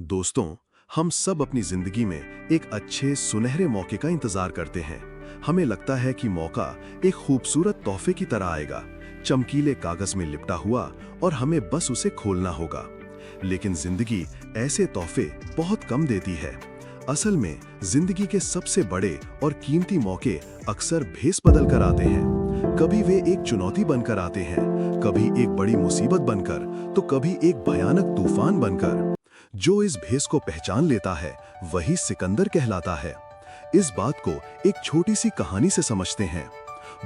दोस्तों, हम सब अपनी जिंदगी में एक अच्छे सुनहरे मौके का इंतजार करते हैं। हमें लगता है कि मौका एक खूबसूरत तोहफे की तरह आएगा, चमकीले कागज में लिपटा हुआ, और हमें बस उसे खोलना होगा। लेकिन जिंदगी ऐसे तोहफे बहुत कम देती है। असल में जिंदगी के सबसे बड़े और कीमती मौके अक्सर भेस बदल कर आते हैं। कभी वे एक चुनौती बनकर आते हैं, कभी एक बड़ी मुसीबत बनकर, तो कभी एक भयानक तूफान बनकर। जो इस भेस को पहचान लेता है वही सिकंदर कहलाता है। इस बात को एक छोटी सी कहानी से समझते हैं।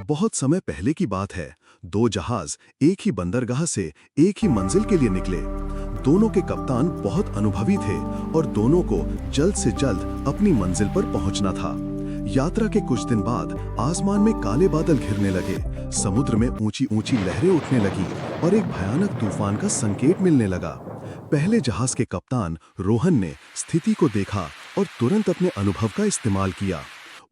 बहुत समय पहले की बात है। दो जहाज एक ही बंदरगाह से एक ही मंजिल के लिए निकले। दोनों के कप्तान बहुत अनुभवी थे और दोनों को जल्द से जल्द अपनी मंजिल पर पहुंचना था। यात्रा के कुछ दिन बाद आसमान में काले बादल घिरने लगे, समुद्र में ऊंची ऊंची लहरें उठने लगी और एक भयानक तूफान का संकेत मिलने लगा। पहले जहाज के कप्तान रोहन ने स्थिति को देखा और तुरंत अपने अनुभव का इस्तेमाल किया।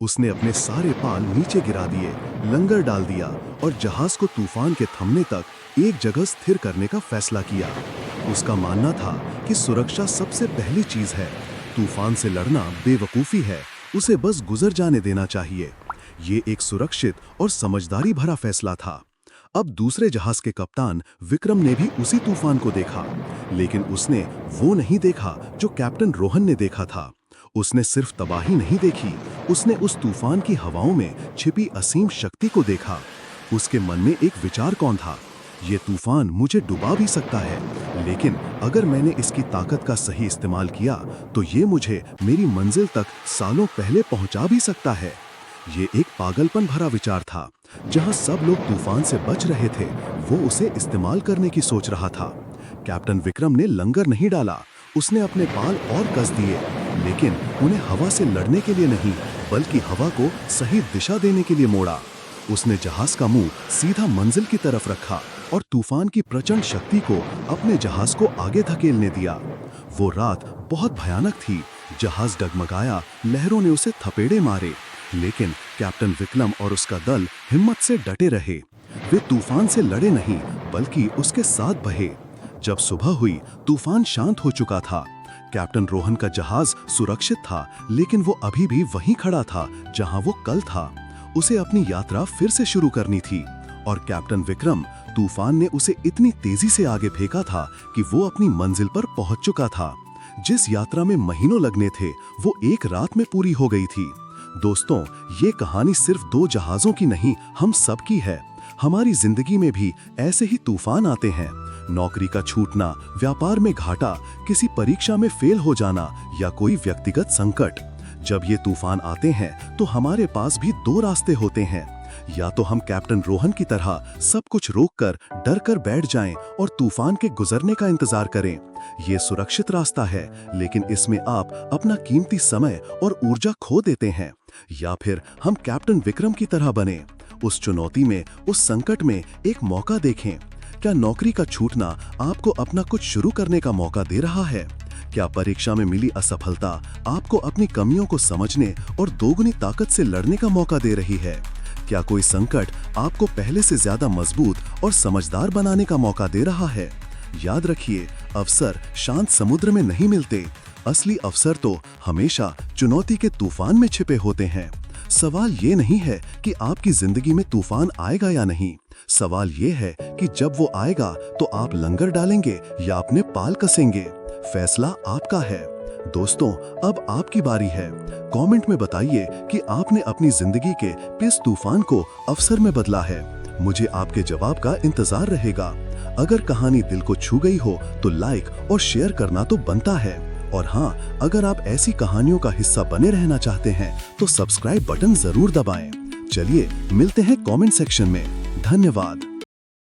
उसने अपने सारे पाल नीचे गिरा दिए, लंगर डाल दिया और जहाज को तूफान के थमने तक एक जगह स्थिर करने का फैसला किया। उसका मानना था कि सुरक्षा सबसे पहली चीज है। तूफान से लड़ना बेवकूफी है, उसे बस गुजर जाने देना चाहिए। ये एक सुरक्षित और समझदारी भरा फैसला था। अब दूसरे जहाज के कप्तान विक्रम ने भी उसी तूफान को देखा, लेकिन उसने वो नहीं देखा जो कैप्टन रोहन ने देखा था। उसने सिर्फ तबाही नहीं देखी, उसने उस तूफान की हवाओं में छिपी असीम शक्ति को देखा। उसके मन में एक विचार कौन था, ये तूफान मुझे डुबा भी सकता है, लेकिन अगर मैंने इसकी ताकत का सही इस्तेमाल किया तो ये मुझे मेरी मंजिल तक सालों पहले पहुंचा भी सकता है। ये एक पागलपन भरा विचार था। जहां सब लोग तूफान से बच रहे थे, वो उसे इस्तेमाल करने की सोच रहा था। कैप्टन विक्रम ने लंगर नहीं डाला, उसने अपने पाल और कस दिए, लेकिन उन्हें हवा से लड़ने के लिए नहीं, बल्कि हवा को सही दिशा देने के लिए मोड़ा। उसने जहाज का मुंह सीधा मंजिल की तरफ रखा और तूफान की प्रचंड शक्ति को अपने जहाज को आगे धकेलने दिया। वो रात बहुत भयानक थी। जहाज डगमगाया, लहरों ने उसे थपेड़े मारे, लेकिन कैप्टन विक्रम और उसका दल हिम्मत से डटे रहे। वे तूफान से लड़े नहीं, बल्कि उसके साथ बहे। जब सुबह हुई, तूफान शांत हो चुका था। कैप्टन रोहन का जहाज सुरक्षित था, लेकिन वो अभी भी वहीं खड़ा था जहां वो कल था। उसे अपनी यात्रा फिर से शुरू करनी थी, और कैप्टन विक्रम, तूफान ने उसे इतनी तेजी से आगे फेंका था कि वो अपनी मंजिल पर पहुंच चुका था। जिस यात्रा में महीनों लगने थे, वो एक रात में पूरी हो गई थी। दोस्तों, ये कहानी सिर्फ दो जहाजों की नहीं, हम सब की है। हमारी जिंदगी में भी ऐसे ही तूफान आते हैं। नौकरी का छूटना, व्यापार में घाटा, किसी परीक्षा में फेल हो जाना या कोई व्यक्तिगत संकट। जब ये तूफान आते हैं तो हमारे पास भी दो रास्ते होते हैं। या तो हम कैप्टन रोहन की तरह सब कुछ रोककर डर कर बैठ जाएं और तूफान के गुजरने का इंतजार करें। ये सुरक्षित रास्ता है, लेकिन इसमें आप अपना कीमती समय और ऊर्जा खो देते हैं। या फिर हम कैप्टन विक्रम की तरह बने, उस चुनौती में, उस संकट में एक मौका देखें। क्या नौकरी का छूटना आपको अपना कुछ शुरू करने का मौका दे रहा है? क्या परीक्षा में मिली असफलता आपको अपनी कमियों को समझने और दोगुनी ताकत से लड़ने का मौका दे रही है? क्या कोई संकट आपको पहले से ज्यादा मजबूत और समझदार बनाने का मौका दे रहा है? याद रखिए, अवसर शांत समुद्र में नहीं मिलते। असली अवसर तो हमेशा चुनौती के तूफान में छिपे होते हैं। सवाल ये नहीं है कि आपकी जिंदगी में तूफान आएगा या नहीं। सवाल ये है कि जब वो आएगा तो आप लंगर डालेंगे या अपने पाल कसेंगे। फैसला आपका है। दोस्तों, अब आपकी बारी है। कमेंट में बताइए कि आपने अपनी जिंदगी के किस तूफान को अवसर में बदला है। मुझे आपके जवाब का इंतजार रहेगा। अगर कहानी दिल को छू गई हो तो लाइक और शेयर करना तो बनता है। और हाँ, अगर आप ऐसी कहानियों का हिस्सा बने रहना चाहते हैं तो सब्सक्राइब बटन जरूर दबाएं। चलिए मिलते हैं कमेंट सेक्शन में। धन्यवाद।